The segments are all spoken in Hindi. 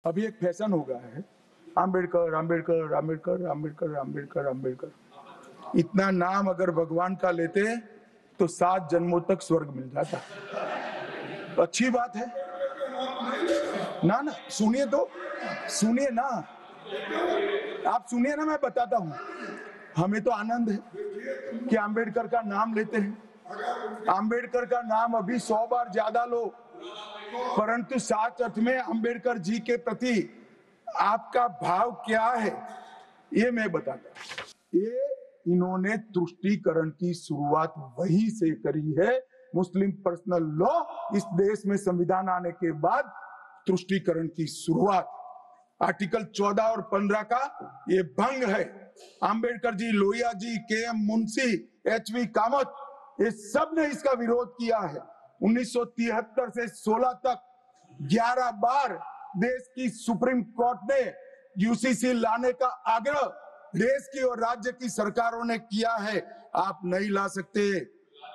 अभी एक फैशन हो गया है, आम्बेडकर आम्बेडकर आम्बेडकर आम्बेडकर आम्बेडकर आम्बेडकर। इतना नाम अगर भगवान का लेते तो 7 जन्मों तक स्वर्ग मिल जाता। अच्छी बात है ना। ना सुनिए तो, सुनिए ना, आप सुनिए ना, मैं बताता हूँ। हमें तो आनंद है कि आम्बेडकर का नाम लेते हैं। आम्बेडकर का नाम अभी 100 बार ज्यादा लो, परंतु साच अर्थ में आम्बेडकर जी के प्रति आपका भाव क्या है ये मैं बताता हूं। ये इन्होंने तुष्टीकरण की शुरुआत वहीं से करी है। मुस्लिम पर्सनल लॉ इस देश में संविधान आने के बाद तुष्टीकरण की शुरुआत आर्टिकल 14 और 15 का ये भंग है। आम्बेडकर जी, लोहिया जी, के.एम. मुंशी, एच.वी. कामत, ये सब ने इसका विरोध किया है। 1973 से 16 तक 11 बार देश की सुप्रीम कोर्ट ने यूसीसी लाने का आग्रह देश की और राज्य की सरकारों ने किया है। आप नहीं ला सकते,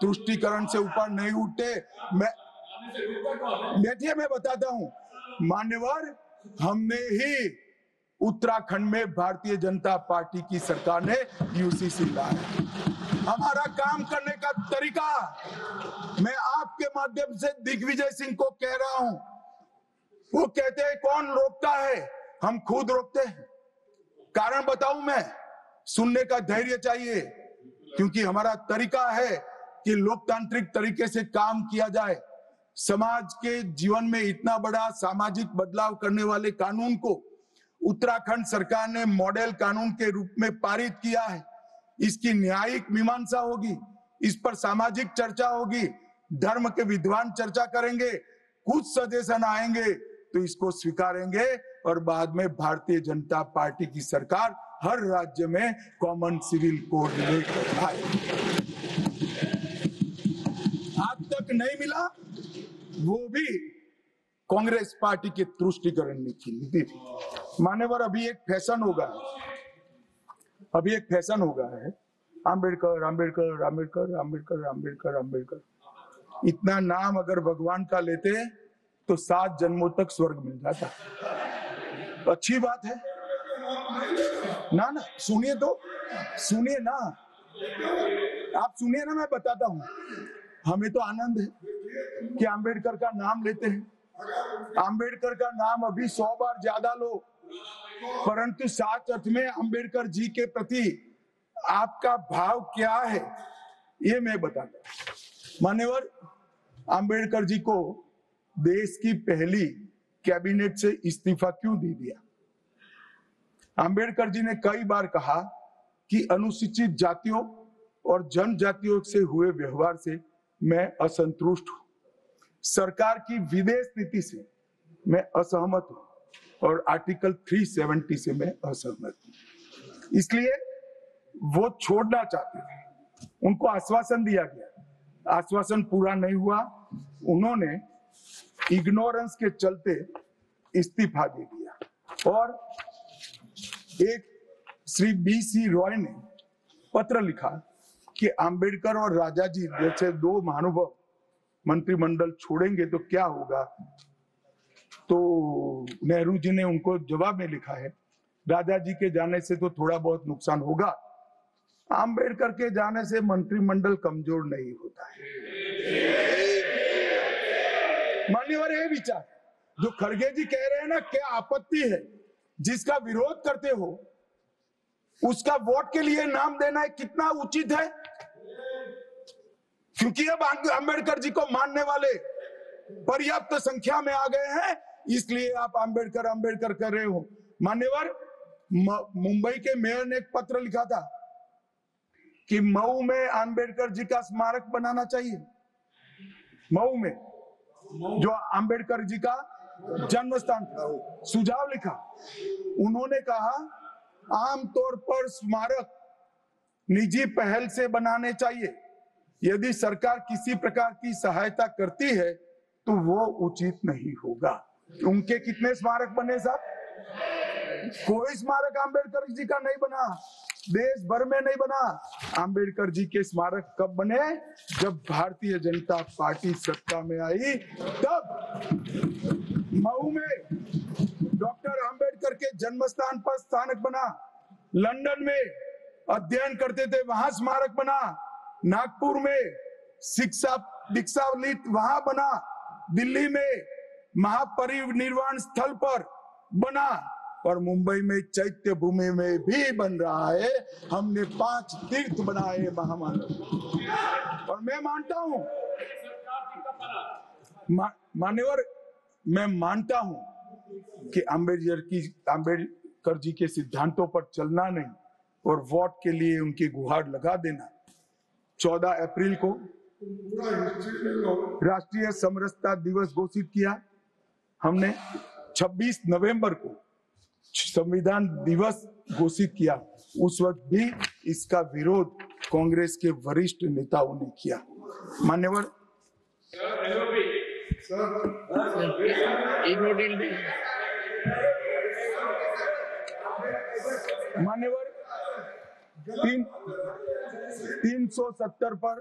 तुष्टीकरण से ऊपर नहीं उठते। बैठिए, मैं बताता हूं। मान्यवर, हमने ही उत्तराखंड में भारतीय जनता पार्टी की सरकार ने यूसीसी लाया। हमारा काम करने का तरीका, मैं आपके माध्यम से दिग्विजय सिंह को कह रहा हूं। वो कहते हैं कौन रोकता है, हम खुद रोकते हैं। कारण बताऊं मैं, सुनने का धैर्य चाहिए, क्योंकि हमारा तरीका है कि लोकतांत्रिक तरीके से काम किया जाए। समाज के जीवन में इतना बड़ा सामाजिक बदलाव करने वाले कानून को उत्तराखंड सरकार ने मॉडल कानून के रूप में पारित किया है। इसकी न्यायिक मीमांसा होगी, इस पर सामाजिक चर्चा होगी, धर्म के विद्वान चर्चा करेंगे, कुछ सजेशन आएंगे तो इसको स्वीकारेंगे और बाद में भारतीय जनता पार्टी की सरकार हर राज्य में कॉमन सिविल कोड लेकर आएगी। आज तक नहीं मिला, वो भी कांग्रेस पार्टी के तुष्टीकरण की नीति थी। मान्यवर, अभी एक फैशन होगा, अभी एक फैशन होगा है, आम्बेडकर आम्बेडकर आम्बेडकर आम्बेडकर आम्बेडकर आम्बेडकर। इतना नाम अगर भगवान का लेते तो 7 जन्मों तक स्वर्ग मिल जाता। अच्छी बात है ना। ना सुनिए तो, सुनिए ना, आप सुनिए ना, मैं बताता हूं। हमें तो आनंद है कि आम्बेडकर का नाम लेते हैं। आम्बेडकर का नाम अभी 100 बार ज्यादा लो, परंतु साच अर्थ में आम्बेडकर जी के प्रति आपका भाव क्या है ये मैं बताता हूं। मान्यवर, आम्बेडकर जी को देश की पहली कैबिनेट से इस्तीफा क्यों दे दिया? आम्बेडकर जी ने कई बार कहा कि अनुसूचित जातियों और जनजातियों से हुए व्यवहार से मैं असंतुष्ट हूं। सरकार की विदेश नीति से मैं असहमत हूं और आर्टिकल 370 से मैं असहमत हूं। इसलिए वो छोड़ना चाहते थे। उनको आश्वासन दिया गया, आश्वासन पूरा नहीं हुआ। उन्होंने इग्नोरेंस के चलते इस्तीफा दे दिया और एक श्री बी.सी. रॉय ने पत्र लिखा कि आम्बेडकर और राजा जी जैसे 2 महानुभाव मंत्रिमंडल छोड़ेंगे तो क्या होगा। तो नेहरू जी ने उनको जवाब में लिखा है, राजा जी के जाने से तो थोड़ा बहुत नुकसान होगा, आम्बेडकर के जाने से मंत्रिमंडल कमजोर नहीं होता है। मान्यवर, ये विचार जो खड़गे जी कह रहे हैं ना, क्या आपत्ति है? जिसका विरोध करते हो उसका वोट के लिए नाम देना कितना उचित है? क्योंकि अब आम्बेडकर जी को मानने वाले पर्याप्त संख्या में आ गए हैं, इसलिए आप आम्बेडकर आम्बेडकर कर रहे हो। मान्यवर, मुंबई के मेयर ने एक पत्र लिखा था कि मऊ में आम्बेडकर जी का स्मारक बनाना चाहिए। मऊ में जो आम्बेडकर जी का जन्म स्थान था, सुझाव लिखा। उन्होंने कहा आमतौर पर स्मारक निजी पहल से बनाने चाहिए। यदि सरकार किसी प्रकार की सहायता करती है तो वो उचित नहीं होगा। उनके कितने स्मारक बने साहब? कोई स्मारक आम्बेडकर जी का नहीं बना, देश भर में नहीं बना। आम्बेडकर जी के स्मारक कब बने? जब भारतीय जनता पार्टी सत्ता में आई, तब मऊ में डॉक्टर के जन्म स्थान पर स्थानक बना, लंदन में अध्ययन करते थे वहां स्मारक बना, नागपुर में शिक्षा दीक्षावलित वहां बना, दिल्ली में महापरिनिर्वाण स्थल पर बना और मुंबई में चैत्य भूमि में भी बन रहा है। हमने 5 तीर्थ बनाए महामानव। और मैं मानता हूं मान्यवर, मैं मानता हूं कि आंबेडकर जी के सिद्धांतों पर चलना नहीं और वोट के लिए उनकी गुहार लगा देना। 14 अप्रैल को राष्ट्रीय समरसता दिवस घोषित किया हमने, 26 नवंबर को संविधान दिवस घोषित किया। उस वक्त भी इसका विरोध कांग्रेस के वरिष्ठ नेताओं ने किया। मान्यवर, मान्यवर 370 पर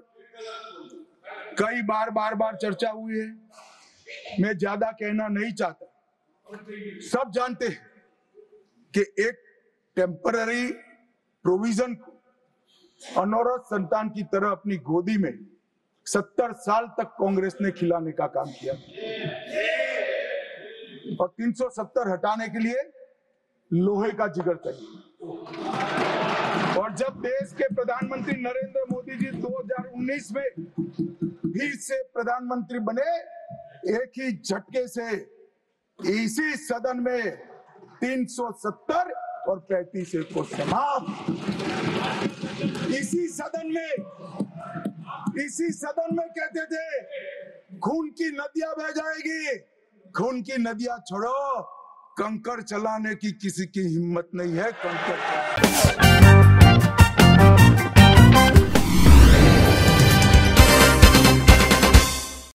कई बार चर्चा हुई है, मैं ज्यादा कहना नहीं चाहता। सब जानते हैं कि एक टेम्पररी प्रोविजन को अनौरत संतान की तरह अपनी गोदी में 70 साल तक कांग्रेस ने खिलाने का काम किया और 370 हटाने के लिए लोहे का जिगर चाहिए। और जब देश के प्रधानमंत्री नरेंद्र मोदी जी 2019 में फिर से प्रधानमंत्री बने, एक ही झटके से इसी सदन में 370 और 35 को समाप्त। इसी सदन में कहते थे खून की नदियां बह जाएगी, खून की नदियां छोड़ो, कंकड़ चलाने की किसी की हिम्मत नहीं है। कंकड़